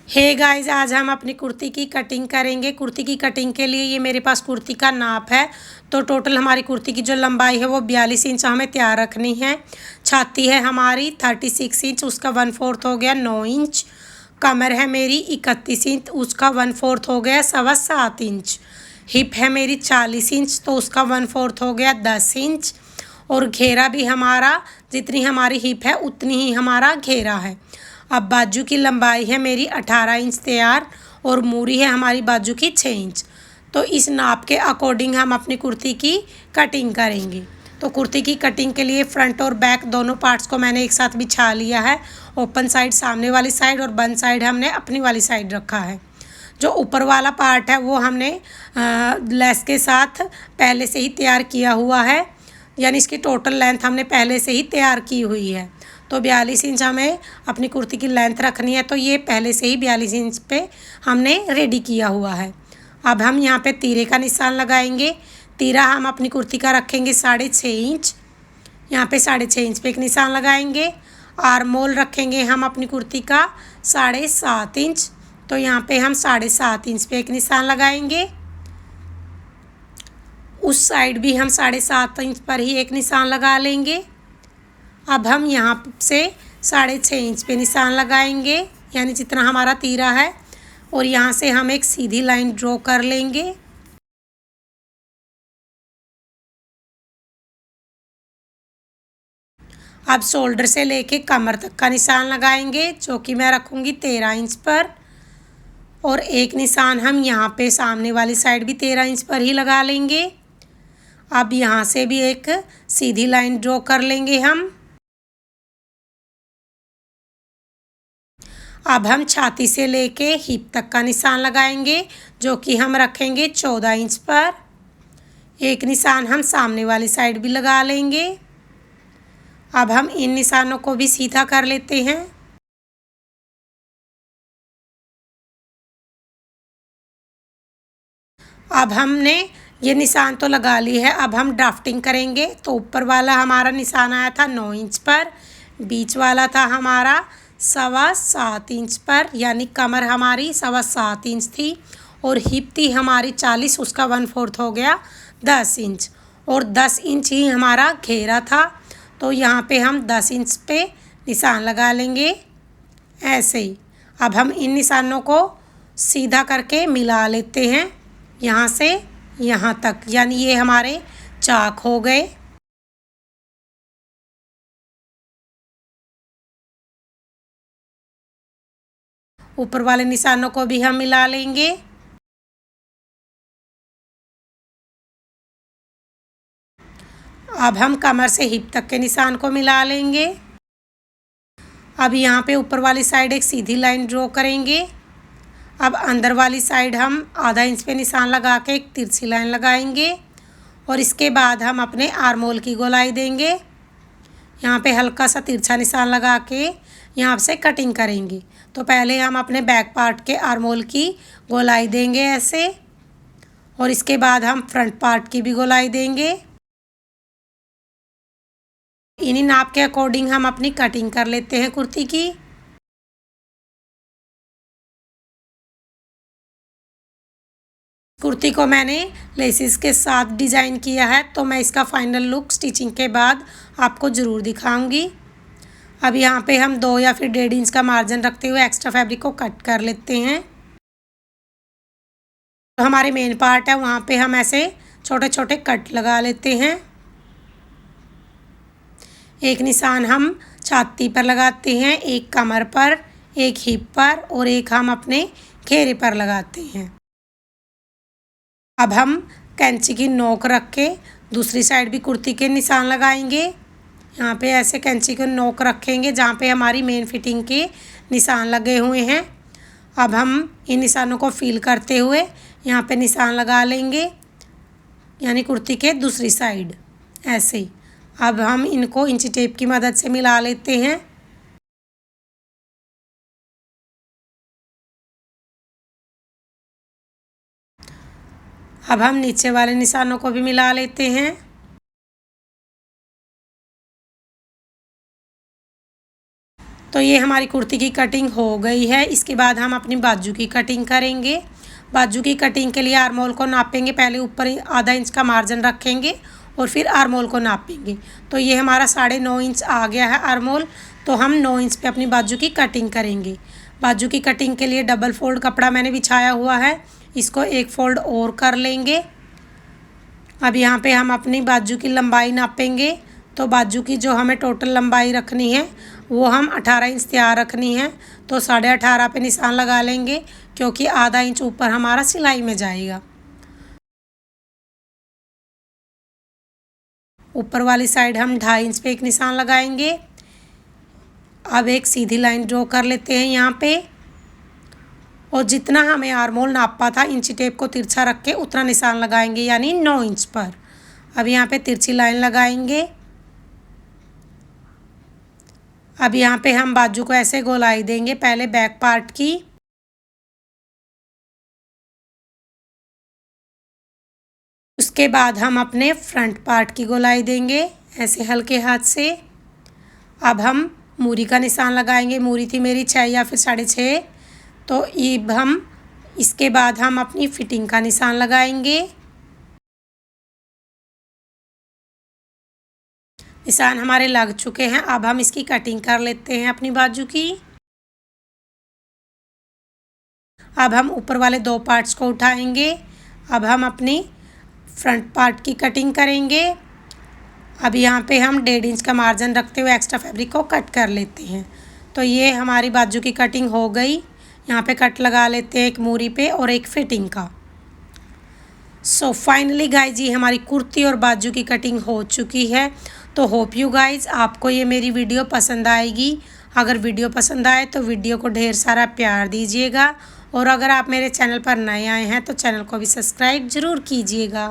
Hey guys, आज हम अपनी कुर्ती की कटिंग करेंगे। कुर्ती की कटिंग के लिए ये मेरे पास कुर्ती का नाप है। तो टोटल हमारी कुर्ती की जो लंबाई है वो 42 इंच हमें तैयार रखनी है। छाती है हमारी 36 इंच, उसका 1/4 हो गया 9 इंच। कमर है मेरी 31 इंच, उसका 1/4 हो गया 7.25 इंच। हिप है मेरी 40 इंच, तो उसका 1/4 हो गया 10 इंच। और घेरा भी हमारा, जितनी हमारी हिप है उतनी ही हमारा घेरा है। अब बाजू की लंबाई है मेरी 18 इंच तैयार, और मूरी है हमारी बाजू की 6 इंच। तो इस नाप के अकॉर्डिंग हम अपनी कुर्ती की कटिंग करेंगे। तो कुर्ती की कटिंग के लिए फ्रंट और बैक दोनों पार्ट्स को मैंने एक साथ बिछा लिया है। ओपन साइड सामने वाली साइड और बंद साइड हमने अपनी वाली साइड रखा है। जो ऊपर वाला पार्ट है वो हमने लेस के साथ पहले से ही तैयार किया हुआ है, यानी इसकी टोटल लेंथ हमने पहले से ही तैयार की हुई है। तो 42 इंच हमें अपनी कुर्ती की लेंथ रखनी है, तो ये पहले से ही 42 इंच पे हमने रेडी किया हुआ है। अब हम यहाँ पे तीरे का निशान लगाएंगे। तीरा हम अपनी कुर्ती का रखेंगे 6.5 इंच। यहाँ पे 6.5 इंच पे एक निशान लगाएंगे। आर्म होल रखेंगे हम अपनी कुर्ती का 7.5 इंच, तो यहाँ पे हम 7.5 इंच पे एक निशान लगाएंगे। उस साइड भी हम 7.5 इंच पर ही एक निशान लगा लेंगे। अब हम यहाँ से 6.5 इंच पे निशान लगाएंगे, यानी जितना हमारा तीरा है, और यहाँ से हम एक सीधी लाइन ड्रॉ कर लेंगे। अब शोल्डर से लेके कमर तक का निशान लगाएंगे, जो कि मैं रखूँगी 13 इंच पर। और एक निशान हम यहाँ पे सामने वाली साइड भी 13 इंच पर ही लगा लेंगे। अब यहाँ से भी एक सीधी लाइन ड्रॉ कर लेंगे हम। अब हम छाती से लेके हिप तक का निशान लगाएंगे, जो कि हम रखेंगे 14 इंच पर। एक निशान हम सामने वाली साइड भी लगा लेंगे। अब हम इन निशानों को भी सीधा कर लेते हैं। अब हमने ये निशान तो लगा ली है, अब हम ड्राफ्टिंग करेंगे। तो ऊपर वाला हमारा निशान आया था 9 इंच पर, बीच वाला था हमारा 7.25 इंच पर, यानी कमर हमारी 7.25 इंच थी, और हिप थी हमारी 40, उसका 1/4 हो गया 10 इंच, और 10 इंच ही हमारा घेरा था। तो यहाँ पे हम 10 इंच पे निशान लगा लेंगे ऐसे ही। अब हम इन निशानों को सीधा करके मिला लेते हैं यहाँ से यहाँ तक, यानी ये हमारे चाक हो गए। ऊपर वाले निशानों को भी हम मिला लेंगे। अब हम कमर से हिप तक के निशान को मिला लेंगे। अब यहाँ पे ऊपर वाली साइड एक सीधी लाइन ड्रॉ करेंगे। अब अंदर वाली साइड हम आधा इंच पे निशान लगा के एक तिरछी लाइन लगाएंगे, और इसके बाद हम अपने आर्म होल की गोलाई देंगे। यहाँ पे हल्का सा तिरछा निशान लगा के यहाँ से कटिंग करेंगे। तो पहले हम अपने बैक पार्ट के आर्म होल की गोलाई देंगे ऐसे, और इसके बाद हम फ्रंट पार्ट की भी गोलाई देंगे। इन्हीं नाप के अकॉर्डिंग हम अपनी कटिंग कर लेते हैं कुर्ती की। कुर्ती को मैंने लेसिस के साथ डिज़ाइन किया है, तो मैं इसका फाइनल लुक स्टिचिंग के बाद आपको ज़रूर दिखाऊंगी। अब यहाँ पे हम 2 या फिर 1.5 इंच का मार्जिन रखते हुए एक्स्ट्रा फैब्रिक को कट कर लेते हैं। तो हमारे मेन पार्ट है वहाँ पे हम ऐसे छोटे छोटे कट लगा लेते हैं। एक निशान हम छाती पर लगाते हैं, एक कमर पर, एक हिप पर, और एक हम अपने घेरे पर लगाते हैं। अब हम कैंची की नोक रख के दूसरी साइड भी कुर्ती के निशान लगाएंगे। यहाँ पे ऐसे कैंची की नोक रखेंगे जहाँ पे हमारी मेन फिटिंग के निशान लगे हुए हैं। अब हम इन निशानों को फील करते हुए यहाँ पे निशान लगा लेंगे, यानी कुर्ती के दूसरी साइड ऐसे ही। अब हम इनको इंची टेप की मदद से मिला लेते हैं। अब हम नीचे वाले निशानों को भी मिला लेते हैं। तो ये हमारी कुर्ती की कटिंग हो गई है। इसके बाद हम अपनी बाजू की कटिंग करेंगे। बाजू की कटिंग के लिए आर्मोल को नापेंगे। पहले ऊपर आधा इंच का मार्जिन रखेंगे और फिर आर्मोल को नापेंगे। तो ये हमारा 9.5 इंच आ गया है आर्मोल। तो हम 9 इंच पे अपनी बाजू की कटिंग करेंगे। बाजू की कटिंग के लिए डबल फोल्ड कपड़ा मैंने बिछाया हुआ है, इसको एक फोल्ड और कर लेंगे। अब यहाँ पे हम अपनी बाजू की लंबाई नापेंगे। तो बाजू की जो हमें टोटल लंबाई रखनी है वो हम 18 इंच तैयार रखनी है। तो 18.5 पे निशान लगा लेंगे, क्योंकि आधा इंच ऊपर हमारा सिलाई में जाएगा। ऊपर वाली साइड हम 2.5 इंच पे एक निशान लगाएंगे। अब एक सीधी लाइन ड्रॉ कर लेते हैं यहाँ पे, और जितना हमें आर्मोल नापा था इंची टेप को तिरछा रख के उतना निशान लगाएंगे, यानी 9 इंच पर। अब यहाँ पे तिरछी लाइन लगाएंगे। अब यहाँ पे हम बाजू को ऐसे गोलाई देंगे, पहले बैक पार्ट की, उसके बाद हम अपने फ्रंट पार्ट की गोलाई देंगे ऐसे हल्के हाथ से। अब हम मूरी का निशान लगाएंगे। मूरी थी मेरी 6 या फिर 6.5। तो अब हम इसके बाद हम अपनी फिटिंग का निशान लगाएंगे। निशान हमारे लग चुके हैं। अब हम इसकी कटिंग कर लेते हैं अपनी बाजू की। अब हम ऊपर वाले 2 पार्ट्स को उठाएंगे। अब हम अपनी फ्रंट पार्ट की कटिंग करेंगे। अब यहाँ पे हम 1.5 इंच का मार्जिन रखते हुए एक्स्ट्रा फैब्रिक को कट कर लेते हैं। तो ये हमारी बाजू की कटिंग हो गई। यहाँ पे कट लगा लेते हैं एक मूरी पे और एक फिटिंग का। सो फाइनली गाइज ये हमारी कुर्ती और बाजू की कटिंग हो चुकी है। तो होप यू गाइज आपको ये मेरी वीडियो पसंद आएगी। अगर वीडियो पसंद आए तो वीडियो को ढेर सारा प्यार दीजिएगा, और अगर आप मेरे चैनल पर नए आए हैं तो चैनल को भी सब्सक्राइब ज़रूर कीजिएगा।